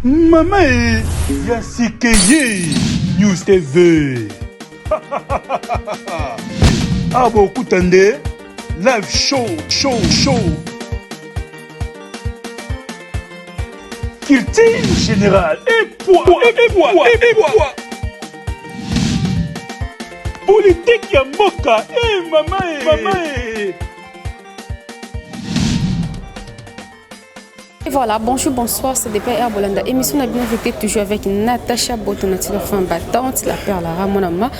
Mama e Yasikeye News TV. Abo Kutande live show. Culture générale et poids. Politique ya mboka mama e. Et voilà, bonjour, bonsoir, c'est DPR Bolanda. Émission a bien vécu toujours avec Natacha Boto, notre femme battante, la perle à mon ama.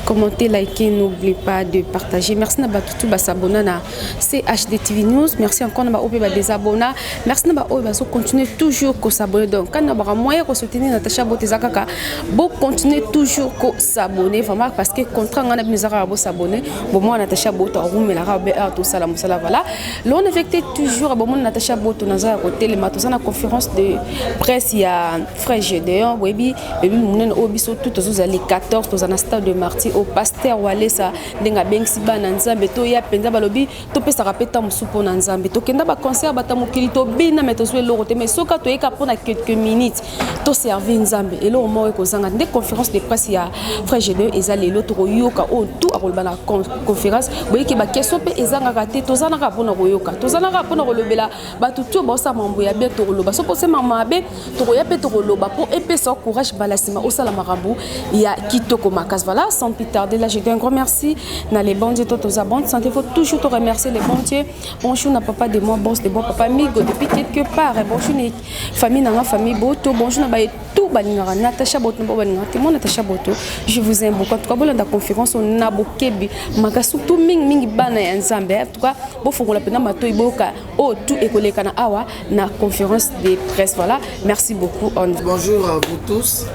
Commentez, likez, n'oubliez pas de partager. Merci Nabatou tout s'abonner à CHD TV News. Merci encore à des abonnés. Merci à continuer toujours à s'abonner. Donc, quand on a moyen de soutenir Natacha Boto Zakaka, bon continuer toujours à s'abonner. Vraiment, parce que contraint on a besoin de s'abonner. Bon, moi Natacha Boto, on met la rabe tout ça, voilà. Là, on effectue toujours à bon Natacha Boto Naza côté dans la conférence de presse, il y a frère Gédéon, Webi, nous obiso tout les 14 dans un stade de martyr au pasteur Walesa, Denga Bengsiba Nanzambe, to ya penza balobi, to pe sarapeta musupo Nanzambe, to kenda ba concert batamukili to bina metoswe lorote, mais soka to eka pona quelques minutes, to servir Nzambe, et là au moins ekozanga des conférences de presse, il y a frère Gédéon, ezali l'autre yoka, on tout a rolbana conférence, voyez que ba question pe ezanga raté, to zana rapona royoka, to zana rapona rolobela, ba tout bossa mambo ya bien toroloba so pose mama be toroya pe toroloba pour épaisseur courage balasima au sala marabout il y a kitoko makas voilà sans plus tarder là je dis un grand merci na les bons dieux tous abonnés santé faut toujours te remercier les bons dieux bonjour na papa de moi boss de bon papa migo depuis quelque part bonjour ni famille na famille boto bonjour na ba tout balingara Natacha Boto balingara mon Natacha Boto je vous aime beaucoup en tout cas bolanda conférence on na bokebi makasu tout mingi bana ya nzambe en tout cas bo fongola pena mato iboka oh tout écolé kana awa na conférence de presse. Voilà, merci beaucoup. Bonjour à vous tous.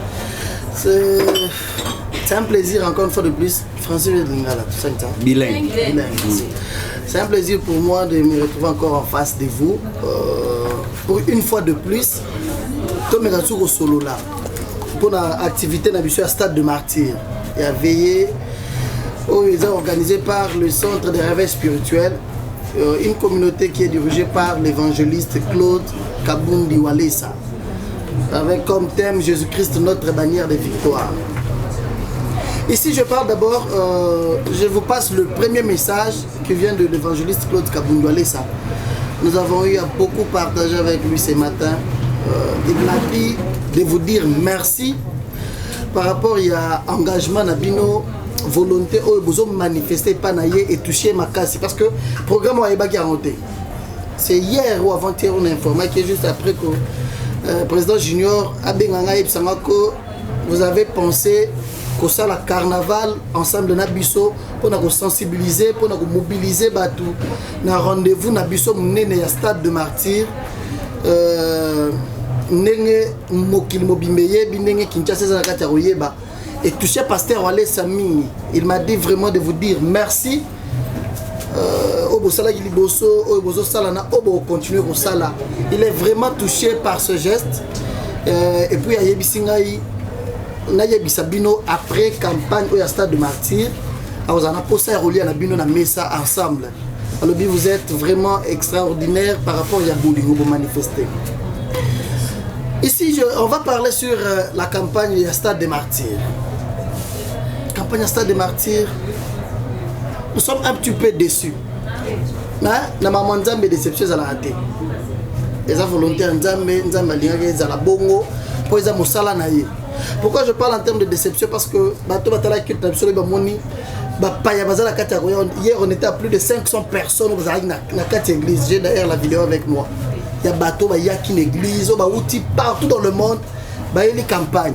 C'est un plaisir encore une fois de plus. Français Lingala, tout ça. Bilingue. C'est un plaisir pour moi de me retrouver encore en face de vous. Pour une fois de plus, tout me retrouve au solo là. Pour l'activité à Stade de Martyr. Et à veiller. Ils sont organisés par le Centre des réveils spirituels. Une communauté qui est dirigée par l'évangéliste Claude Kabundi Walesa, avec comme thème Jésus-Christ, notre bannière de victoire. Ici, je parle d'abord, je vous passe le premier message qui vient de l'évangéliste Claude Kabundi Walesa. Nous avons eu à beaucoup partager avec lui ce matin. Il m'a dit de vous dire merci par rapport à l'engagement Nabino. Volonté au besoin manifester pas naïe et toucher ma casse parce que le programme a été garanti. C'est hier ou avant-hier on a informé que juste après que le président Junior a bien que vous avez pensé que ça la carnaval ensemble de Nabiso pour nous sensibiliser, pour nous mobiliser tout na rendez-vous Nabiso mené à Stade de Martyr. Nenge mokil mobimbeye binenge Kinshasa za kati royeba. Et touché pasteur Wale Sami, il m'a dit vraiment de vous dire merci. Il est vraiment touché par ce geste. Et puis il y a Bino après campagne au Stade de Martyr. On a posé à relier à la Bino na messa ensemble. Alors vous êtes vraiment extraordinaire par rapport à Boulingo pour manifester. Ici, on va parler sur la campagne du Stade des Martyrs. Campagne du Stade des Martyrs, nous sommes un petit peu déçus. Na maman Nzambe déception à la raté. Les volontaires Nzambe à la bongo pour les musala naïe. Pourquoi je parle en termes de déception? Parce que bateau batala culte absolument moni hier on était à plus de 500 personnes dans la 4 églises. J'ai d'ailleurs la vidéo avec moi. Il y a bateau, il y a une église, partout dans le monde, il y a une campagne.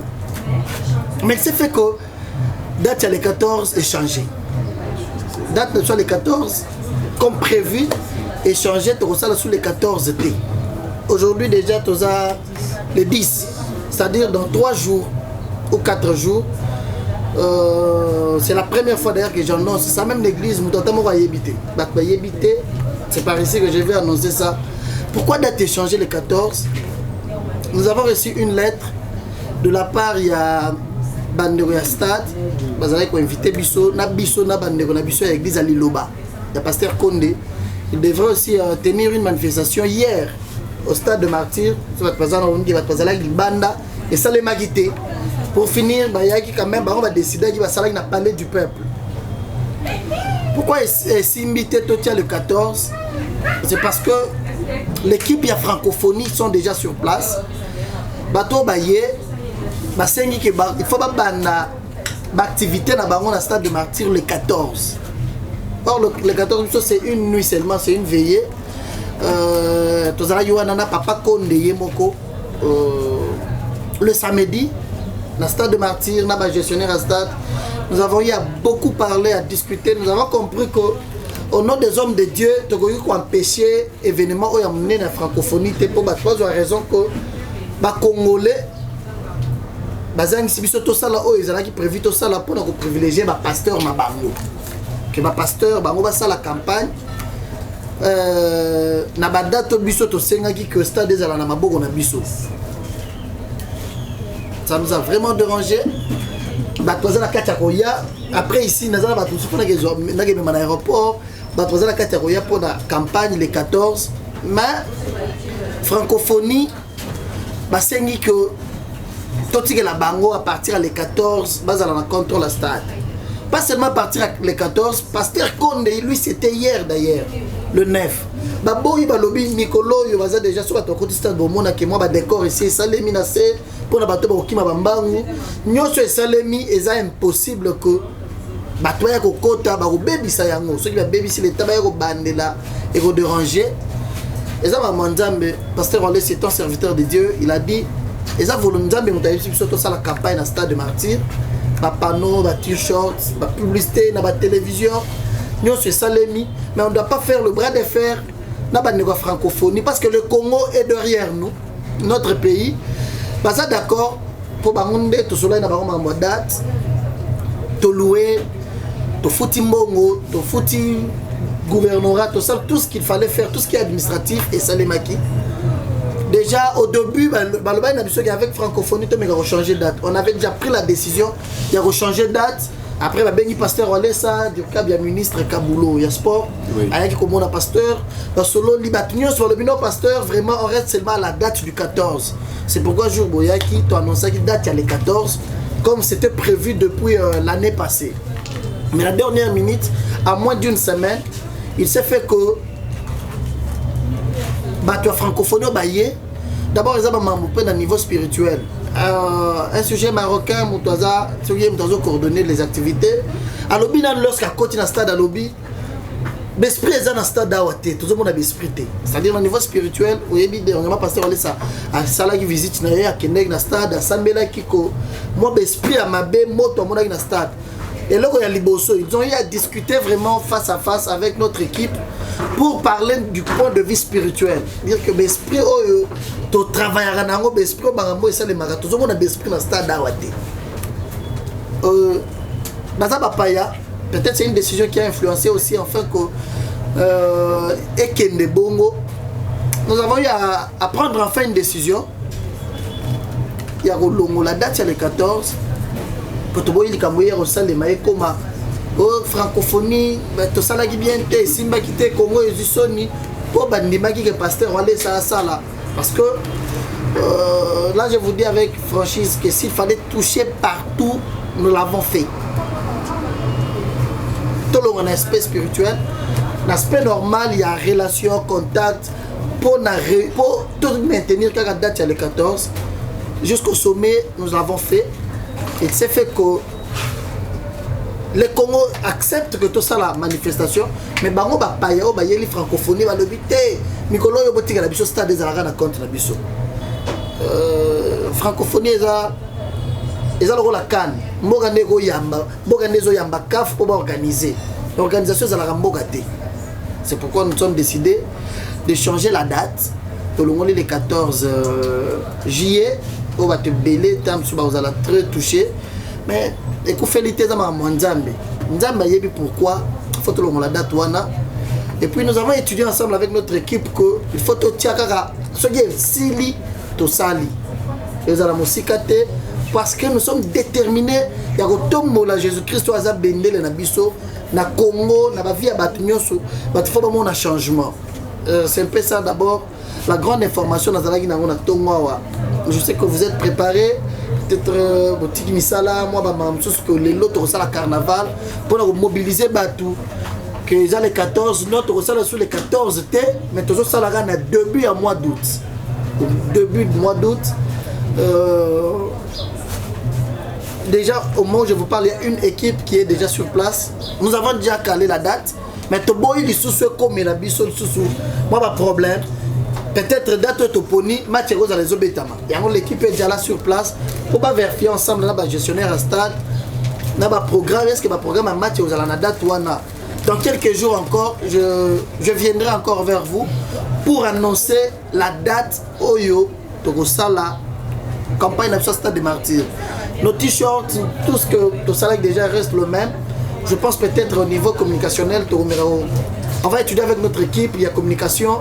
Mais c'est fait que date les 14 est changé. Date soit les 14 comme prévu et changé sous les 14 T. Aujourd'hui déjà tu as les 10, c'est-à-dire dans 3 jours ou 4 jours. C'est la première fois d'ailleurs que j'annonce ça, même l'église, c'est par ici que je vais annoncer ça. Pourquoi date échangée le 14? Nous avons reçu une lettre de la part il y a Bandero Stade, ils ont invité Bisso, na Bandero na Bisso à l'église à Liloba. Il y a pasteur Condé. Il devrait aussi tenir une manifestation hier au stade de Martyr, et ça les magité. Pour finir, quand même, on va décider qu'il va s'aller dans le palais du peuple. Pourquoi Simbi Totia le 14? C'est parce que l'équipe de francophonie sont déjà sur place. Bateau Baye, il faut pas activité dans le stade de Martyr le 14. Or, le 14, c'est une nuit seulement, c'est une veillée. Papa Konde Yemoko le samedi, dans le stade de Martyr, dans le gestionnaire à stade. Nous avons eu à beaucoup parler, à discuter. Nous avons compris qu'au nom des hommes de Dieu, nous avons empêché l'événement où il y a mené la francophonie. Pour trois raisons que les Congolais, ils ont prévu tout ça pour privilégier les pasteurs. Que les pasteurs vont faire la campagne. Na badate biso to sengaki que stade ezala na maboko na biso. Ça nous a vraiment dérangé. Batwaza na Katakoya après ici nazala batu sifona que na même aéroport batwaza na Katakoya pour la campagne le 14 mais francophonie basengi que totike la bango à partir le 14 bazala na contrôle la stade. Pas seulement à partir le 14, Pasteur Konde, lui c'était hier d'ailleurs, le 9. Baboyi balobi Mikolo yo baza déjà sur ton côté stade bomona que moi ba décor ici salemi na se pour na bato ba kima bambangu nyonso salemi eza impossible que bato ya kokota ba bebisa yango ceux qui ba bebisa l'état ba ko bandela et ko déranger. Eza ba manzambe Pasteur Wale c'est un serviteur de Dieu, il a dit eza volonzambe mutayibi surtout ça la campagne na stade de Martyr. Panneaux, t-shirts, publicité, la télévision, nous c'est salemi, mais on ne doit pas faire le bras de fer dans la francophonie parce que le Congo est derrière nous, notre pays. Bah ça d'accord, pour bamonde, tout cela n'a pas vraiment date, tout louer, tout fouti mbongo, tout fouti gouvernorat, tout ça, tout ce qu'il fallait faire, tout ce qui est administratif et salemaki. Déjà au début, avec francophonie, on a changé de date. On avait déjà pris la décision de changer de date. Après, il y a pasteur Walesa, il y a ministre Kaboulou, il y a sport, il y a un pasteur. Solo, le pasteur, vraiment, on reste seulement à la date du 14. C'est pourquoi Jour Boyaki, tu as annoncé qu'il date le 14, comme c'était prévu depuis l'année passée. Mais la dernière minute, à moins d'une semaine, il s'est fait que tu as francophonie au Baye. D'abord, ils ont un niveau spirituel. Un sujet marocain, ils ont coordonné les activités. À l'objet, lorsqu'il y a un stade à l'objet, l'esprit est dans le stade d'Awate. Tout le monde a l'esprit. C'est-à-dire, au niveau spirituel, on a passé à Salah qui visite, à Kenek, dans le stade, à Sambela qui moi, l'esprit à ma bé, moto, dans le stade. Et là, il y a Liboso. Ils ont eu à discuter vraiment face à face avec notre équipe pour parler du point de vue spirituel. Dire que l'esprit, tu travailleras dans l'esprit, et les marathons, tout le monde a l'esprit dans le stade d'Awate. Peut-être c'est une décision qui a influencé aussi, enfin, que Ekende Bongo. Nous avons eu à prendre enfin une décision. Il y a la date, c'est le 14. Quand tu vois les Camerounais au sein des Maïkoma, francophonie, tout ça là qui vient de Simba qui était Congo et Sony, pour Bandima qui est pasteur, aller ça là. Parce que là, je vous dis avec franchise que s'il fallait toucher partout, nous l'avons fait. Tout le aspect spirituel, l'aspect normal, il y a relation, contact, pour tout maintenir quand la date est le 14, jusqu'au sommet, nous l'avons fait. Il s'est fait que le Congo accepte que tout ça la manifestation, mais bango ba paya o ba yeli francophonie ba lobité mikolo yo botika la biso stade des aragana contre la biso. Francophonie eza le rôle la CAN. Mboga nego yamba, mboga nezo yamba CAF pour organiser. L'organisation za la mboga té. C'est pourquoi nous sommes décidés de changer la date. Tout le monde le 14 juillet. On va te belé, vous allez très touché. Mais écoute, félité dans ma Nzambe. Nzambe yebi pourquoi il faut que la date wana. Et puis nous avons étudié ensemble avec notre équipe que il faut que tu aies ce qui est sili to sali. Nous allons musikate parce que nous sommes déterminés. Il y a autant la Jésus-Christ ou aza bendele na biso na Congo na ba vie à batunyoso, ba faut vraiment un changement. C'est un peu ça d'abord. la grande information dans la je sais que vous êtes préparés. Peut-être boutique misala moi ba que les lots ça la carnaval pour mobiliser batou que ils ont les 14 notre ça sur les 14 T mais toujours ça la na début à mois d'août. Début du mois d'août déjà au moment où je vous parle il y a une équipe qui est déjà sur place. Nous avons déjà calé la date mais to boy li sous comme la biso sous moi pas problème. Peut-être date toponi match rose à les obétama. Et l'équipe est déjà là sur place pour pas vérifier ensemble là gestionnaire à stade. N'a pas programme est-ce que va programme un match aux à la date wana. Dans quelques jours encore, je viendrai encore vers vous pour annoncer la date Oyo Togosala campagne d'absence stade des martyrs. Nos t-shirts, tout ce que tout ça déjà reste le même. Je pense peut-être au niveau communicationnel, on va étudier avec notre équipe, il y a communication.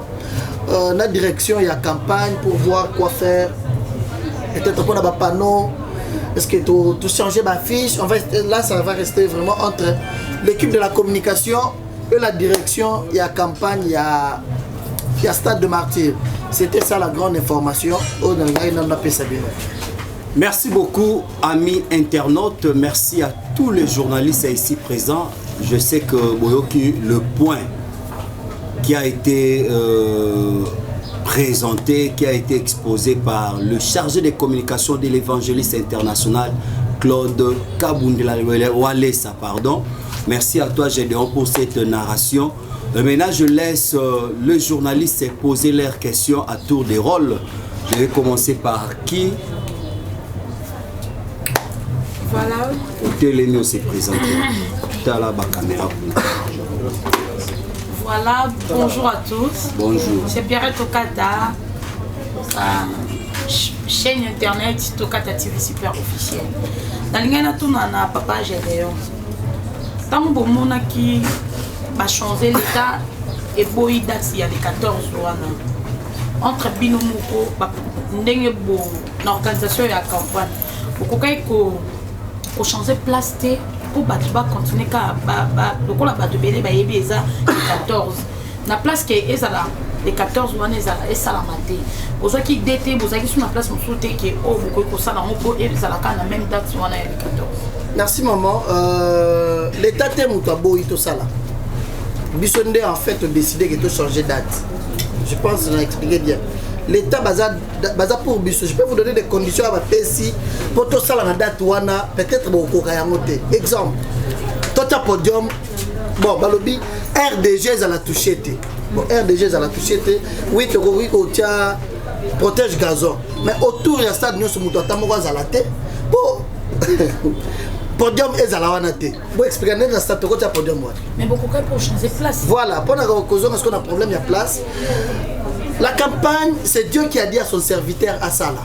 Notre direction, il y a campagne pour voir quoi faire. Peut-être qu'on a un panneau. Est-ce que tout changer ma fiche? Là, ça va rester vraiment entre l'équipe de la communication et la direction. Il y a campagne, il y a stade de martyr. C'était ça la grande information. Merci beaucoup, amis internautes. Merci à tous les journalistes ici présents. Je sais que Boyoki, le point qui a été présenté, qui a été exposé par le chargé des communications de l'évangéliste international, Claude Kabundela Walesa, pardon. Merci à toi, Gédéon, pour cette narration. Maintenant, je laisse le journaliste poser leurs questions à tour de rôle. Je vais commencer par qui? Voilà. Télémio s'est présenté. Tu as la caméra. Voilà, bonjour à tous. Bonjour. C'est Pierre Tokata, chaîne internet Tokata TV super officielle. Dans l'ingénieur tout na papa Gédéon. Tant que bon qui va changer l'état et boy date il y a les 14 wana. Entre binomoko ndenge bo l'organisation et la campagne. Beaucoup ko changer place pour batuba continuer ka donc on a battu belé ba yebi eza 14 na place que ezala les 14 wana ezala esalamate ozo ki DT bozaki sur na place mosuté que o boko ko sala ngo ezala ka na même date wana ya 14. Merci maman. L'état te muto boyi to sala bisonde en fait décidé que to changer date. Je pense que je l'ai expliqué bien. L'État baza pour biso. Je peux vous donner des conditions à ma PC pour tout ça la date wana peut-être beaucoup kayamote. Exemple, tota podium bon balobi RDG à la toucher. Bon RDG à la toucher. Oui ko tia protège gazon. Mais autour du stade nous sommes tout tamoko à la tête. Bon podium est à la wana te. Bon expliquer dans stade ko tia podium wana. Mais beaucoup pour changer place. Voilà, pour la cause parce qu'on a problème il y a place. La campagne, c'est Dieu qui a dit à son serviteur à Sala.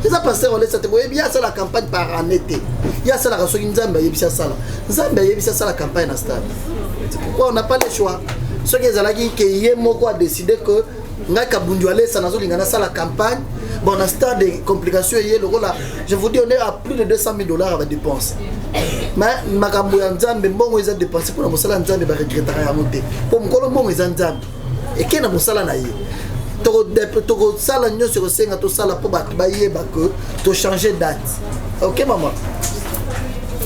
C'est ça, pasteur, on laisse ça. Il y a ça la campagne par année. Il y a ça la raison Nzamba, il y a ça la. Nzamba, il y a ça la campagne à stade. C'est pourquoi on n'a pas le choix. Ceux qui ont qui y a décidé que nga kabunduale ça n'a pas ça la campagne. Bon, on a stade de complications. Je vous dis, on est à plus de 200 000 $ à la dépense. Mais makambo ya Nzambe mbongo eza dépenser pour la mosala Nzambe ba regretter ya monter. Pour mkolo mbongo eza Nzambe. Et qui na mosala na ye. Toko sala nyonso kosenga to sala po bato bayeba que to changer date. OK maman.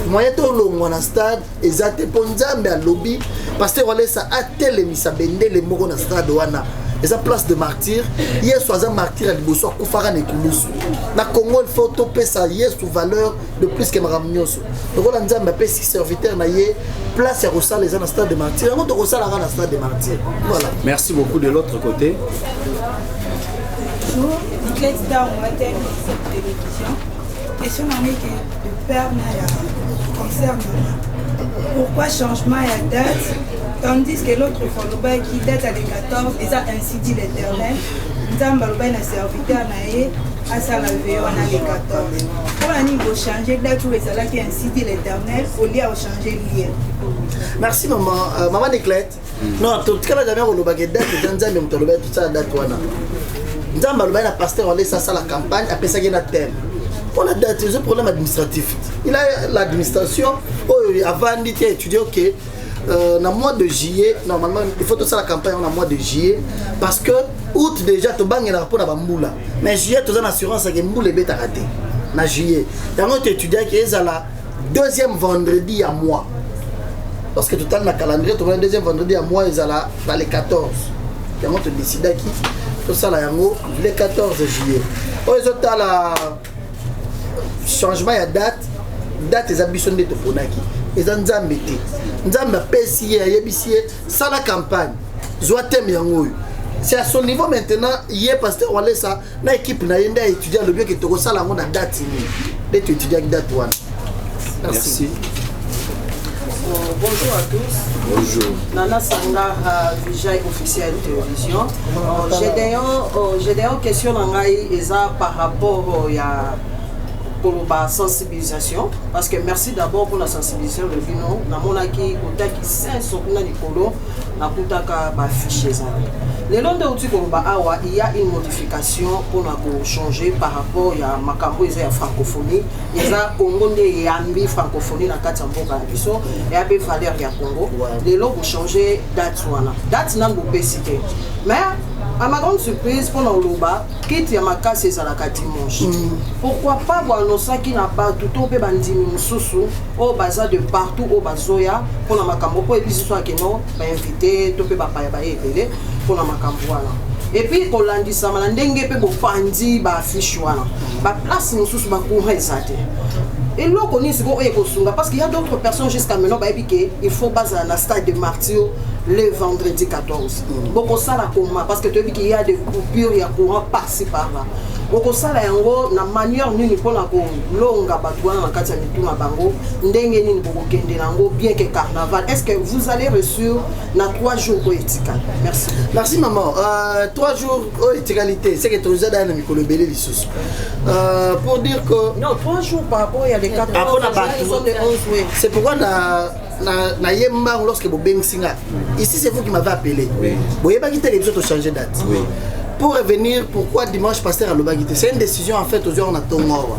Moyen to longo na stade ezate po Nzambe a lobby pasteur Walesa a telemisa bendele moko na stade wana. Eza place de martyr. Yesu aza martyr à liboso kufara na kulusu. Na Congo il faut to pesa Yesu valeur de plus que maram nyonso. Donc la Nzambe pe si serviteur na ye place ya rosala les na stade de martyr. On to rosala na stade de martyr. Voilà. Merci beaucoup de l'autre côté. Bonjour, Nicolette Star, on va terminer cette télévision. Question que le père concerne pourquoi changement à date, tandis que l'autre Foloba qui date à les 14, et ça ainsi dit l'Éternel, Nzambaloba na serviteur naé à ça la veille on a les 14. Pour un niveau changer date où ça là qui ainsi dit l'Éternel, au lieu de changer lien. Merci maman, maman Nicolette. Non, tout cas la dernière Foloba qui date Nzambe mtoloba tout ça date wana. Nzambaloba na pasteur on laisse ça la campagne après ça il a thème. On a des problèmes administratifs. Il a l'administration, avant d'être étudié, ok. dans le mois de juillet, normalement, il faut tout ça la campagne dans le mois de juillet. Parce que août déjà, tu banques un rapport à Bamboula. Mais juillet, tu as une assurance que Mboula est raté. En juillet. Donc, tu étudies qu'il y a le deuxième vendredi à mois. Lorsque tu as le calendrier, tu as le deuxième vendredi à mois, il y a dans les 14. Donc, tu décides qui tout ça là, le 14 juillet. Ils ont le changement de date. Date est ambition de Toponaki. Ils ont Nzambe. Nzambe PCA, ça la campagne. Zoatem Yango. C'est à son niveau maintenant, hier pasteur Wale ça, na équipe na yenda étudiant le bien que tu ça la date ni. Tu étudies avec date one. Merci. Bonjour à tous. Bonjour. Nana Sanga Vijay officiel télévision. J'ai des questions par rapport à pour la sensibilisation, parce que merci d'abord pour la sensibilisation de Bino. Na monaki otaki 500 kuna likolo na kutaka ba fichier ça. Le long de outil pour awa, il y a une modification pour changer par rapport à makambo ya francophonie. Il y a Congo et ambi francophonie na kati mboka biso et a be valeur ya Congo. Le long pour changer date wana. Date na ngopé cité. Mais à ma grande surprise, pour nous, quitte Yamaka, c'est à la dimanche. Pourquoi pas voir nos sacs qui n'a pas tout au bandimi sous au bazar de partout au bazoya pour la macambo pour épisode qui nous invité, tout peut pas payer pour la macambo. Et puis pour lundi ça m'a ndenge pe bo pandi ba fiche wana. Ba place nous sous ba ko rezate. Et là, on est parce qu'il y a d'autres personnes jusqu'à maintenant il faut baser à la stade de martyr le vendredi 14. Beaucoup ça la coma parce que tu as vu qu'il y a des coupures, il y a courant par-ci par-là. Beaucoup ça la yango na manière nini pour la longa batouana na kati ya mituma bango ndenge nini boko kende nango bien que carnaval. Est-ce que vous allez reçu na 3 jours poétique? Merci. Merci maman. 3 jours égalité, c'est que tu nous as donné Mikolo Belé lisusu. Pour dire que non, 3 jours par rapport à les 14 jours, c'est pourquoi na yemba lorsque bo bengsinga. Ici c'est vous qui m'avez appelé. Oui. Boye ba quitter les autres changer date. Oui. Pour revenir, pourquoi dimanche pasteur à l'Obagité? C'est une décision en fait aux gens on a Tongo.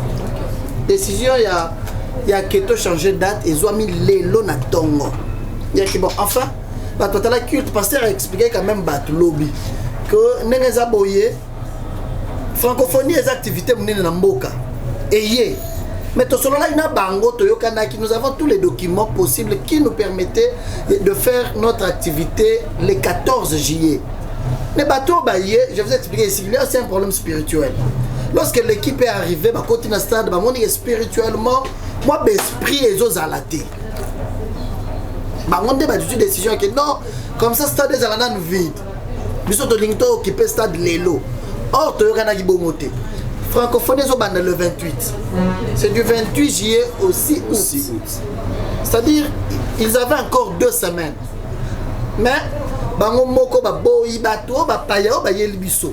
Décision il y a que to changer date et ont mis lelo na Tongo. Il y a que bon enfin bah total la culte pasteur a expliqué quand même bat lobby que neneza boye francophonie les activités menées na mboka. Et mais tout cela il y a bango toyokana qui nous avons tous les documents possibles qui nous permettaient de faire notre activité le 14 juillet. Les bateaux baillés, je vous ai expliqué ici, il y a aussi un problème spirituel. Lorsque l'équipe est arrivée, bah côté na stade, bah mon spirituellement, moi l'esprit est aux alatés. Bah on débat du décision que non, comme ça stade est à la vide. Nous sommes de occupé stade Lelo. Or toyokana qui bomoté. Francophonie sont le 28. C'est du 28 juillet au 6 août. C'est-à-dire, ils avaient encore 2 semaines. Mais, bango moko ba boyi bato ba paya ba yeli biso.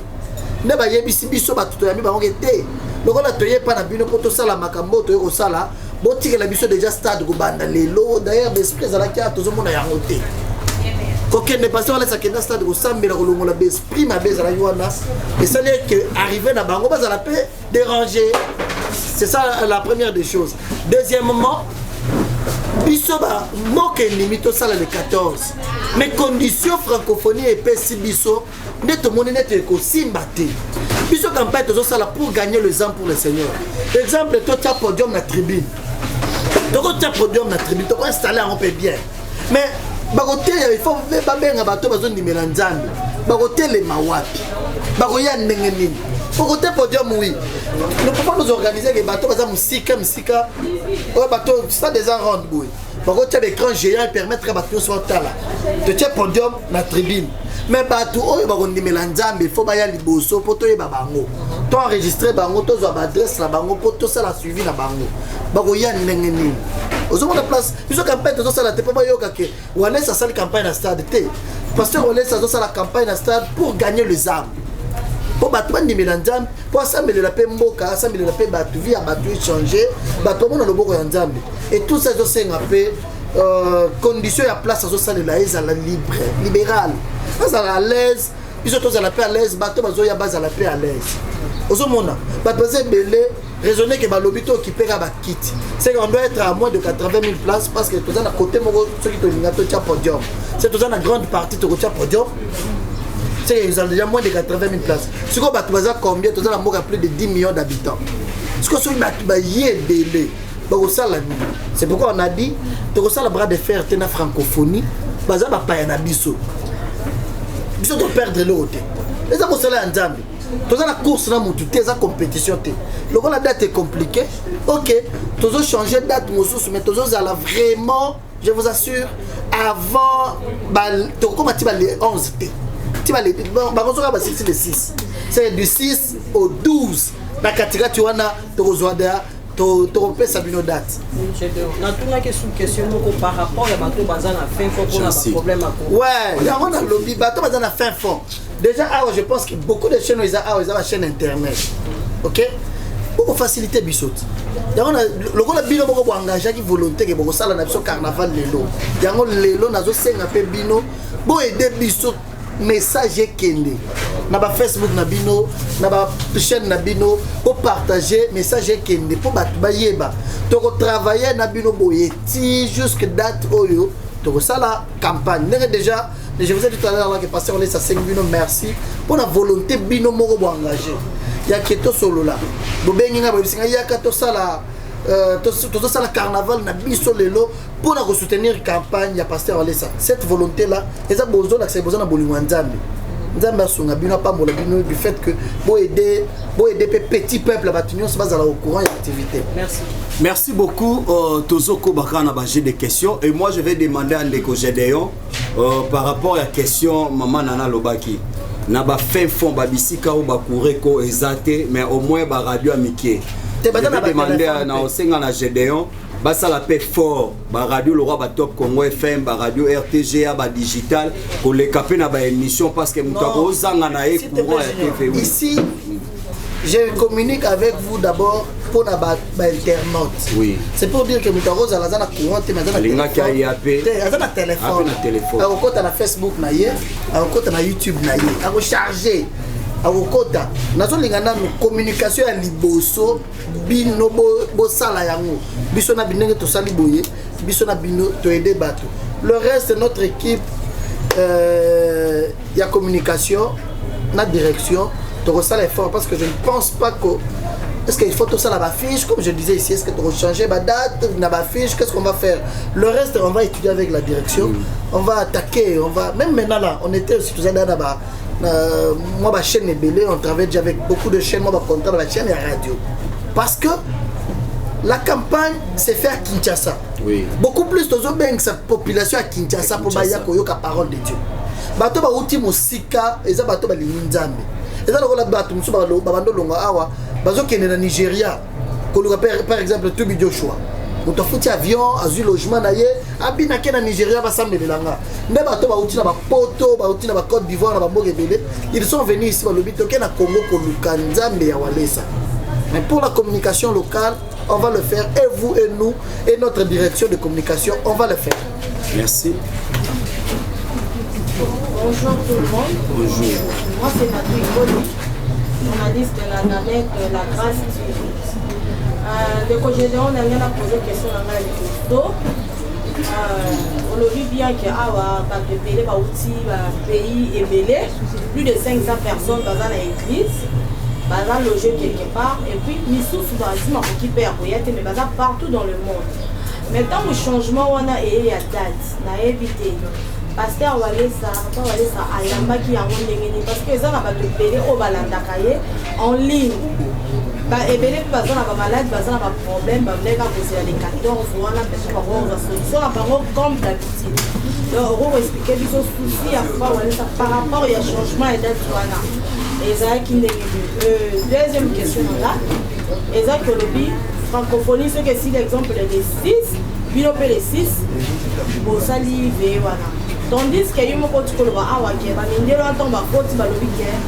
Ne ba yebisi biso ba tuto ya mi bango te. Loko la toye pa na bino poto sala makambo to ko sala, botike la biso déjà stade ko banda lelo. D'ailleurs, l'esprit za la kia tozo mona ya ngote. Koke ne passe wala sakenda stade ko sambela ko longola l'esprit ma beza la ywana. Et ça n'est que arriver na bango ba za la paix déranger. C'est ça la première des choses. Deuxièmement, Bisoba, moque limite ça le 14. Mais conditions francophonie et PSI Biso, net mon net ko simbate. Biso campagne tout ça pour gagner les ans pour le Seigneur. Exemple, toi tu as podium na tribune. Donc tu as podium na tribune, tu peux installer un peu bien. Mais bagote il faut pas benga bato bazo ni melanzambi. Bagote les mawapi. Bagoya ndenge nini. Pour côté podium oui. Nous pouvons nous organiser les bateaux par exemple musika. Ouais bateau ça déjà rond boy. Par contre l'écran géant permettre à bateau soit là. Tu tiens podium na tribune. Mais bateau oh ba kondi melanzambe il faut ba ya liboso poto ye babango. To enregistrer bango to zo ba adresse la bango poto ça la suivi na bango. Ba ko ya ndenge nini. Ozo mona place, biso campagne to ça la te pas yoka ke. Wale ça sale campagne na stade te. Parce que Wale ça la campagne na stade pour gagner les âmes. Pour battre des mélanges, pour assembler la paix mboka, assembler la paix battu, vie à battu changer, battre mon le boko ensemble. Et tout ça c'est un peu condition à place à ça la libre, libéral. Ça à l'aise, biso tozala pe à l'aise bato bazoya bazala pe à l'aise ozomona bato baza ebele raisonner que balobi to occupé ka bakiti c'est qu'on doit être à moins de 80 000 places parce que toza na côté moko soki tolinga totia podium c'est toza na grande partie tokotia podium c'est qu'ils ont déjà moins de 80 000 places si ko bato baza combien toza na mboka plus de 10 millions d'habitants ce que soki bato baye ebele bakosala nini c'est pourquoi on a dit tokosala bras de fer te na francophonie baza bapaya na biso biso toperdre le côté eza kosala ya nzambe toza na course na mutu te eza compétition te loko la date est compliquée ok tozo changer date mosusu mais tozozala vraiment je vous assure avant tokokoma ti bale 11 te ti bale bakozoka basisi le 6 c'est du 6 au 12 na katikati wana tokozwa da topesa bino date natunaki sous question moko par rapport ya bato baza na fin fond mpona baproblème ako ouais yango na lobi bato baza na fin fond déjà awa je pense que beaucoup de chaînes eza awa eza bachaîne internet ok boko facilité biso ti yango lokola bino moko boengagaki volonté ke bokosala na biso carnaval lelo yango lelo nazosenga mpe bino boede biso message ekende na ba Facebook na bino na ba chaîne na bino pour partager message ekende pour bato bayeba toko travailler na bino boyeti jusque date oyo toko sala campagne déjà je vous ai dit tout à l'heure que pasteur Olesa ça bino merci pour la volonté bino moko bo engagé ya keto solo là bobengi nga bobisinga ya kato sala tout ça le carnaval na biso lelo pour la soutenir campagne ya pasteur Olesa cette volonté là eza besoin d'accès besoin na bolingo nzambe nzambe asunga bino pa mbola bino du fait que bo aider petit peuple batunyo se base au courant et activité merci beaucoup Tozoko Bakana ba j'ai des questions et moi je vais demander à Ndeko Gédéon par rapport à la question maman Nana Lobaki na ba fin fond ba bisika ou ba kureko ezate mais au moins ba radio amitié je vais demander à Osenga na Gédéon basa la paix fort ba radio le roi ba top Congo FM ba radio RTGA ba digital pour les caper na ba émission parce que mutako zanga na e courant ya TV ici je communique avec vous d'abord pour la internaute. Oui. C'est pour dire que mutako za la courant te mais na téléphone. A côté na Facebook na ye, a côté na YouTube na ye, a recharger. A côté nazo lingana no communication ya liboso bino bo sala yango. Biso na binenge to sali boye, biso na bino to aider bato. Le reste notre équipe ya communication, na direction, to resala effort parce que je ne pense pas que est-ce qu'il faut tout ça la fiche comme je disais ici, est-ce que tu vas changer ma date, la fiche, qu'est-ce qu'on va faire? Le reste on va étudier avec la direction, on va attaquer, on va même maintenant là, on était aussi tous là-bas. Moi ma chaîne est belée, on travaille déjà avec beaucoup de chaînes, moi ma contrat de la chaîne et radio. Parce que la campagne c'est fait à Kinshasa. Oui. Beaucoup plus de sa population à Kinshasa pour baya koyoka parole de Dieu. Bato ba uti musika, eza bato ba linzambe. Eza lokola bato musu ba bando longa awa, bazo kene na Nigeria. Koluka par exemple Tubi Joshua. Muto futi avion, azu logement na ye, abina ke na Nigeria ba sambelelanga. Nde bato ba uti na ba poto, ba uti na ba Côte d'Ivoire na ba mboke bele, ils sont venus ici ba lobito ke na Congo koluka nzambe ya Walesa. Mais pour la communication locale, on va le faire, et vous et nous, et notre direction de communication, on va le faire. Merci. Bonjour tout le monde. Bonjour. Moi c'est Patrick Boni, journaliste de la navette La Grâce TV. Le Cogédéon a bien posé une question dans le on le vit bien que pays est belé, plus de 500 personnes dans l'église. Baza logé quelque part et puis Missou Soudazima qui perd mais baza partout dans le monde. Maintenant le changement on a et à date na évité pasteur Walesa ayamba qui a ngene parce que ça va te payer au balanda kaye en ligne. Ba ebele baza na ba malade baza na ba problème ba vleka poser les 14 wana personne va voir solution à parole comme d'habitude. Donc on va expliquer les soucis à Walesa par rapport au changement et date wana. Deuxième question là, exact le francophonie, c'est que si l'exemple est de 6, puis on peut les 6, bon ça live voilà. Tandis que y a mon côté que le va avoir qui va n'indé le temps va côté va le week-end,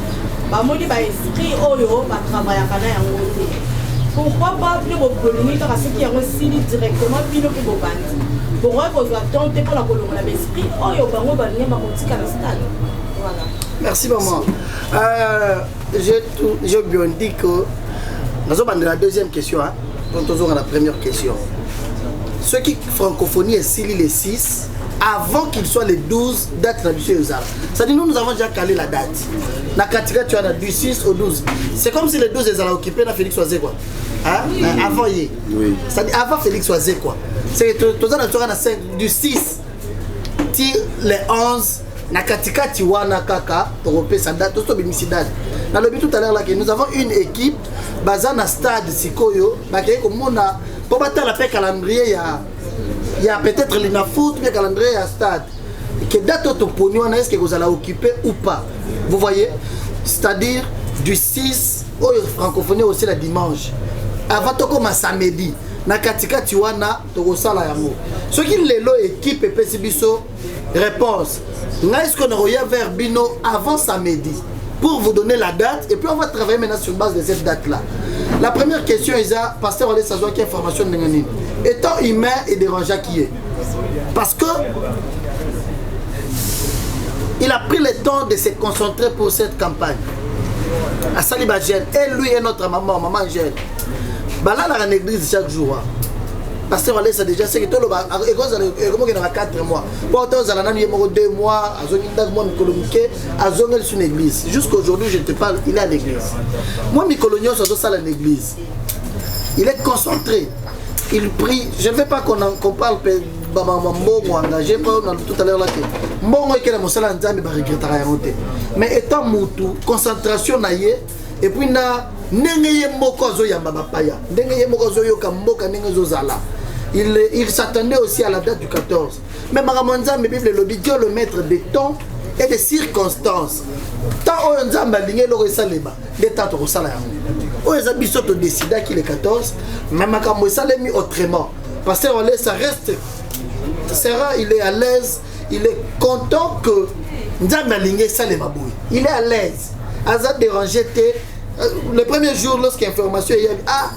va modi va esprit oyo va travailler à kana en côté. Pourquoi pas plus au polémique à ceux qui ont aussi directement puis le plus beau bandi. Pourquoi qu'on doit tenter pour la colonne l'esprit oyo va venir va côté à la stade. Voilà. Merci maman. J'ai bien dit que nous avons la deuxième question, hein, quand nous avons la première question. Ceux qui francophonie est scellé les 6 avant qu'il soit les 12 dates d'habitude aux arbres. C'est-à-dire nous avons déjà calé la date. La Katika, tu as du 6 au 12. C'est comme si les 12 les allaient occuper dans Félix Oisé quoi. Hein? Avant hier. Oui. C'est-à-dire avant Félix Oisé quoi. C'est que tu as du 6 les 11. Na katika tiwana kaka torope sa date to bimisidade na lobi tout à l'heure là que nous avons une équipe basée na stade sikoyo bakay ko mona po batala pe calendrier ya peut-être les na foot bien calendrier ya stade que date to poni wana est-ce que vous allez occuper ou pas vous voyez c'est-à-dire du 6 au francophonie aussi le dimanche avant to comme samedi na katika tiwana to sala yango ce qui lelo équipe epesi biso réponse. Est-ce qu'on aurait vers Bino avant samedi pour vous donner la date et puis on va travailler maintenant sur base de cette date-là. La première question est à Pasteur Olé Sazoua qui information de Nenganine. Étant humain et dérangeant qui est. Parce que il a pris le temps de se concentrer pour cette campagne. À Saliba Jeune, et lui et notre maman Jeune. Bah là, dans l'église chaque jour. Pasteur Olé, ça déjà, c'est que tout le monde a 4 mois. Pour autant, il y a 2 mois, à Zongel sur l'église. Jusqu'à aujourd'hui, je te parle, il est à l'église. Moi, mes coloniaux sont tous à l'église. Il est concentré. Il prie. Je ne veux pas qu'on parle de Mbongo engagé, tout à l'heure là. Mbongo est mon salaire, mais étant moutou, concentration naïe, et puis na nengeye moko zo ya babapaya nengeye moko zo yo kamboka nengezo zala il s'attendait aussi à la date du 14 mais maramonza me bible le Dieu le maître des temps et des circonstances tant o nzamba lingé lo resaleba des temps to sala yango o ezabiso to décida qu'il est 14 mais makambo salemi autrement parce que ça reste sera il est à l'aise il est content que nzamba lingé saleba boy il est à l'aise Aza dérangé le premier jour lorsqu'il y a information il y a ah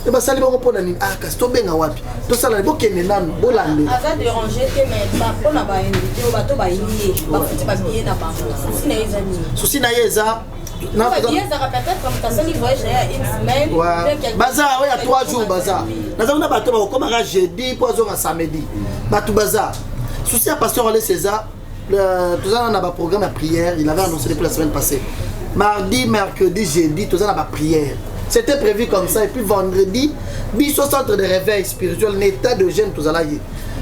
et bah ça les bon pour nani ah kasto benga wapi to ça la bokene nan bolande Aza dérangé mais pas pour na ba invité au bateau ba yé ba futi ba bien na ba souci na yeza na peut-être comme ça ça voyage à une semaine bazar ouais à 3 jours bazar na za na bateau ba comme à jeudi pour zo samedi bateau bazar souci à pasteur Olé César tout ça on a un programme de prière il avait annoncé depuis la semaine passée. Mardi, mercredi, jeudi, tout ça dans la prière. C'était prévu comme ça. Et puis vendredi, biso centre de réveil spirituel, un état de jeûne, tout ça là.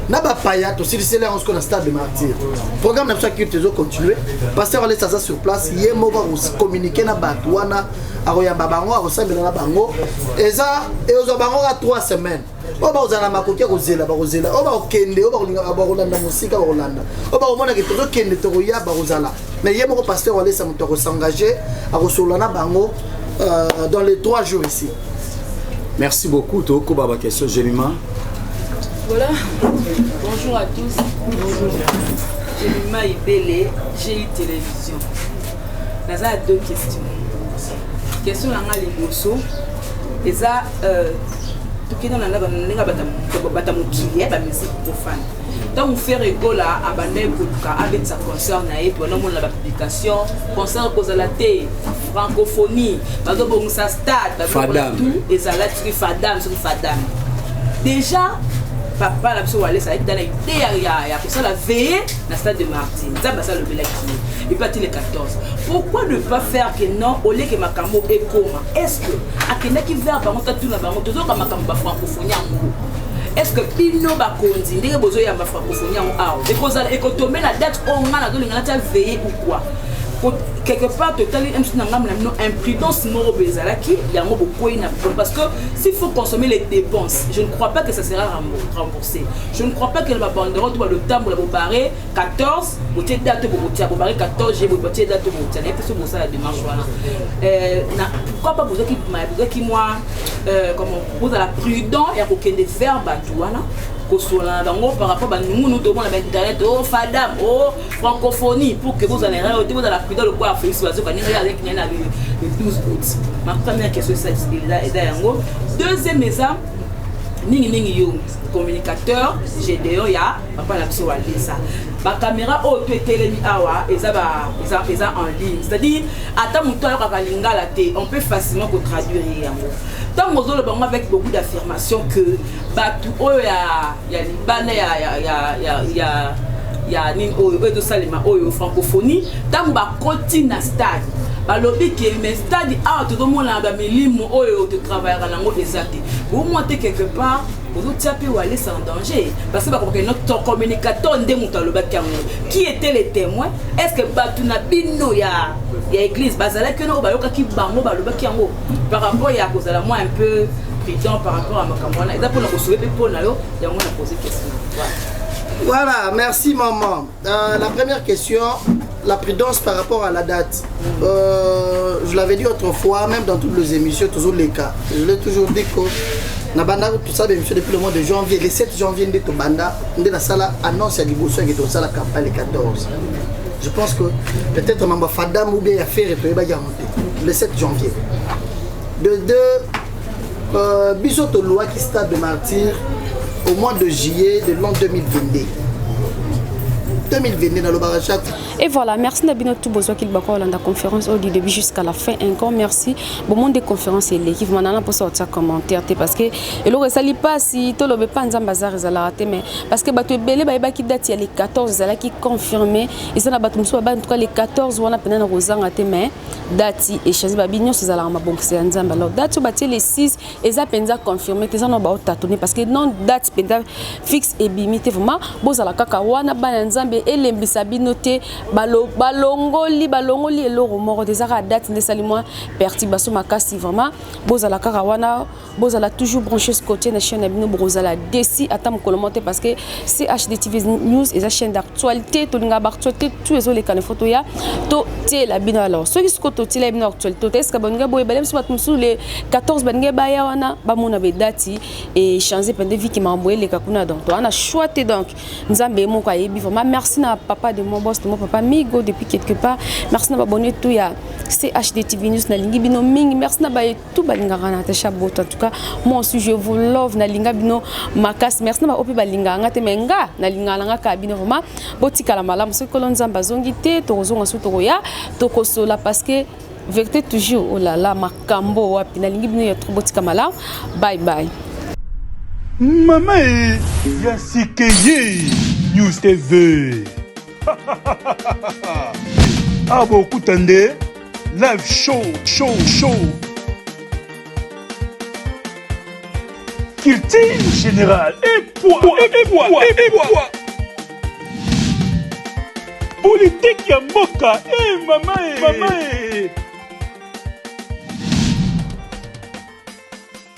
Naba paya, aussi c'est là on se connaît stade de martyr. Programme n'a pas qui toujours continuer. Pasteur Olé Saza sur place, hier mo va communiquer na batouana, aroya babango, arosa belana bango. Et ça, et aux bango à 3 semaines. Oba uzana makoki kozela bakozela oba okende oba kolanda musika bakolanda oba omona ke tozo kende tokoya bakozala mais yé moko pasteur Olé Samuto s'engager à resolana bango dans les 3 jours ici. Merci beaucoup Toko baba question Jemima. Voilà. Bonjour à tous. Bonjour. Jemima Ibele, GI Télévision. Naza a 2 questions. Question nanga liboso eza tout dans la batamokili ba musique profane donc on fait rigolo à bandé avec sa concert naïe pendant mon la publication concert cause la té francophonie bazo bon sa stade tout et ça la tri fadam sur fadam déjà papa la biso Olé ça dans la idée ya pour ça la veille na stade de Martin ça ba ça le belaki et parti le 14 pourquoi ne pas faire que non au lieu que makambo et comment est-ce que akenda ki vers bango tatu na bango tozo ka makambo ba francophonie ngo est-ce que bino ba kondi ndenge bozo ya ba francophonie ngo awo et cause et que tomber la date on nga na do linga ta veiller ou quoi quelque part totalement imprudence moro bezalaki yango beaucoup parce que s'il faut consommer les dépenses je ne crois pas que ça sera remboursé je ne crois pas que la banderole doit le temps pour la barrer 14 boté date pour barrer 14 j'ai boté date pour boté et puis c'est ça la démarche voilà pourquoi pas vous qui moi comment vous à la prudent et pour qu'il des verbes voilà par rapport à nous, nous devons internet, oh fadam, oh francophonie, pour que vous en ayez vous dans la prudence le quoi Félix Oiseau quand il y a le 12 août. Ma première question c'est là et d'ailleurs. Deuxième exemple, ningi yo communicateur GDO ya papa la biso walesa ba caméra o telemi awa eza en ligne, c'est-à-dire ata muto yo kaka lingala te, on peut facilement traduire yango. Tant que nous avec beaucoup d'affirmations que batu oyo ya libana ya ni oyo de salima oyo francophonie tant ba koti na stade balobi ke mais stade a tout le monde ba milimo oyo te travailler nango ezate vous montez quelque part vous tiapé ou aller sans danger parce que notre communicateur ndé mutaloba kango qui étaient les témoins, est-ce que batu na bino ya église bazala que no bayoka ki bango baloba kango par rapport ya kozala moi un peu prudent par rapport à makamwana et pour nous sauver pour na yo ya moi na poser question. Voilà, merci maman. La première question, la prudence par rapport à la date. Je l'avais dit autrefois, même dans toutes les émissions, toujours les cas. Je l'ai toujours dit que Nabanda, tout ça, depuis le mois de janvier, le 7 janvier, de Banda, on est dans la salle annonce à Liboso et dans la campagne le 14. Je pense que peut-être Mamba Fadam ou bien affaire et le 7 janvier. De deux, Bisoto loi qui stade de martyr au mois de juillet de l'an 2022. 2022 dans le barrage. Et voilà, merci Nabino tout besoin qu'il va dans la conférence du début jusqu'à la fin. Encore merci. Bon monde de conférence et l'équipe maintenant pour sortir commentaire parce que et le ça pas si tout le pas en bazar mais parce que bato belé ba qui date il y a les 14 là qui confirmé et ça na bato muso ba en tout cas les 14 on a pendant rozanga te mais date et chazi ba binyo c'est la ma bon c'est nzamba alors date ba les 6 et ça penza confirmé que ça no ba tâtonner parce que non date penza fixe et limité vraiment bozala kaka wana ba nzambe et lembisa binoté balongoli et l'euro mort des arts date ne salimoi perturbation makasi vraiment bozala karawana bozala toujours branché ce côté na chaîne bino bozala desi atam commenter parce que c'est HDTV News et la chaîne d'actualité to linga actualité tous les canaux photo ya to té la bino alors ceux qui sont côté la bino actualité est-ce que bonga boy balem soit sous les 14 bange baya wana ba mona be dati et changer pendant vie qui m'a envoyé les kakuna donc on a choisi donc nzambe mo kwa yebi vraiment merci na papa de mon boss de mon papa Migo depuis quelque part merci na abonné tout ya CHDTV News na lingi bino mingi merci na ba tout balinga na tacha bot en tout cas moi aussi je vous love na linga bino makas merci na ba opi balinga ngate menga na linga nga ka bino vraiment botika la malamu ce que l'on zongi te to zonga su to ya to kosola parce que vérité toujours oh là là makambo wapi na lingi bino ya trop botika malamu bye bye Maman Yasikeye News TV. Ah beaucoup tendez live show. Culture générale et poids. Politique ya mboka maman